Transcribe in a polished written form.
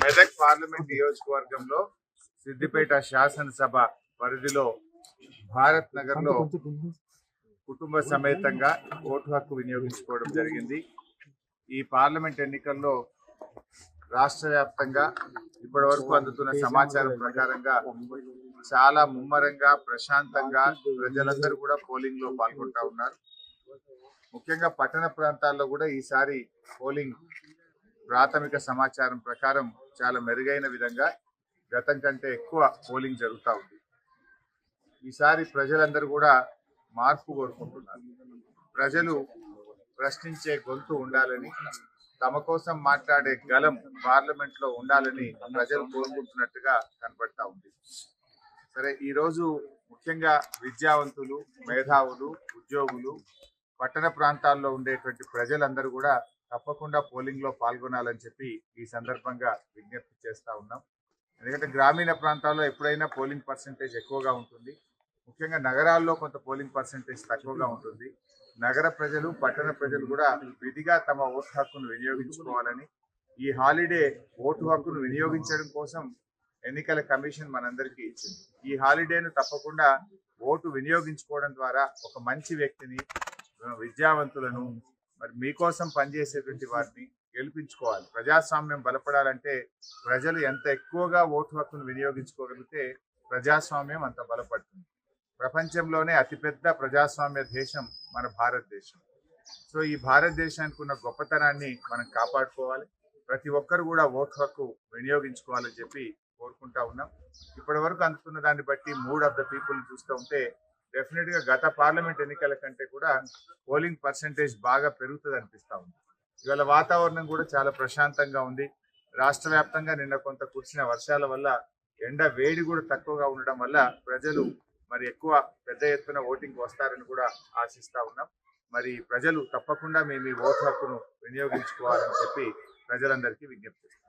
Medak parliament నియోజకవర్గంలో సిద్దిపేట శాసనసభ పరిధిలో భారత్ నగర్ లో కుటుంబ సమేతంగా ఓటు హక్కు వినియోగించుకోవడం జరిగింది. ఈ పార్లమెంట్ ఎన్నికల్లో రాష్ట్ర వ్యాప్తంగా ఇప్పటి వరకు అందుతున్న సమాచారం ప్రకారంగా చాలా ముమ్మరంగా ప్రశాంతంగా ప్రజలందరూ కూడా పోలింగ్ లో పాల్గొంటా ఉన్నారు. ముఖ్యంగా పట్టణ ప్రాంతాల్లో కూడా ఈసారి పోలింగ్ ప్రాథమిక సమాచారం ప్రకారం చాలా మెరుగైన విధంగా గతం కంటే ఎక్కువ పోలింగ్ జరుగుతూ ఉంది. ఈసారి ప్రజలందరూ కూడా మార్పు కోరుకుంటున్నారు. ప్రజలు ప్రశ్నించే గొంతు ఉండాలని, తమ కోసం మాట్లాడే గలం పార్లమెంట్ లో ఉండాలని ప్రజలు కోరుకుంటున్నట్టుగా కనబడతా ఉంది. సరే, ఈరోజు ముఖ్యంగా విద్యావంతులు, మేధావులు, ఉద్యోగులు, పట్టణ ప్రాంతాల్లో ఉండేటువంటి ప్రజలందరూ కూడా తప్పకుండా పోలింగ్ లో పాల్గొనాలని చెప్పి ఈ సందర్భంగా విజ్ఞప్తి చేస్తా ఉన్నాం. ఎందుకంటే గ్రామీణ ప్రాంతాల్లో ఎప్పుడైనా పోలింగ్ పర్సెంటేజ్ ఎక్కువగా ఉంటుంది. ముఖ్యంగా నగరాల్లో కొంత పోలింగ్ పర్సెంటేజ్ తక్కువగా ఉంటుంది. నగర ప్రజలు, పట్టణ ప్రజలు కూడా విధిగా తమ ఓటు హక్కును వినియోగించుకోవాలని, ఈ హాలిడే ఓటు హక్కును వినియోగించడం కోసం ఎన్నికల కమిషన్ మనందరికీ ఇచ్చింది. ఈ హాలిడేను తప్పకుండా ఓటు వినియోగించుకోవడం ద్వారా ఒక మంచి వ్యక్తిని, విద్యావంతులను, మరి మీకోసం పనిచేసేటువంటి వారిని గెలిపించుకోవాలి. ప్రజాస్వామ్యం బలపడాలంటే ప్రజలు ఎంత ఎక్కువగా ఓటు హక్కును వినియోగించుకోగలిగితే ప్రజాస్వామ్యం అంత బలపడుతుంది. ప్రపంచంలోనే అతిపెద్ద ప్రజాస్వామ్య దేశం మన భారతదేశం. సో ఈ భారతదేశానికి ఉన్న గొప్పతనాన్ని మనం కాపాడుకోవాలి. ప్రతి ఒక్కరు కూడా ఓటు హక్కు వినియోగించుకోవాలని చెప్పి కోరుకుంటా ఉన్నాం. ఇప్పటి వరకు అందుతున్న దాన్ని బట్టి మూడ్ ఆఫ్ ద పీపుల్ చూస్తూ ఉంటే డెఫినెట్ గా గత పార్లమెంట్ ఎన్నికల కంటే కూడా పోలింగ్ పర్సెంటేజ్ బాగా పెరుగుతుంది అనిపిస్తా ఉంది. ఇవాళ వాతావరణం కూడా చాలా ప్రశాంతంగా ఉంది. రాష్ట్ర వ్యాప్తంగా నిన్న కొంత కురిసిన వర్షాల వల్ల ఎండ వేడి కూడా తక్కువగా ఉండడం వల్ల ప్రజలు మరి ఎక్కువ పెద్ద ఎత్తున ఓటింగ్ వస్తారని కూడా ఆశిస్తా ఉన్నాం. మరి ప్రజలు తప్పకుండా మేము ఈ ఓటు హక్కును వినియోగించుకోవాలని చెప్పి ప్రజలందరికీ విజ్ఞప్తి చేస్తాం.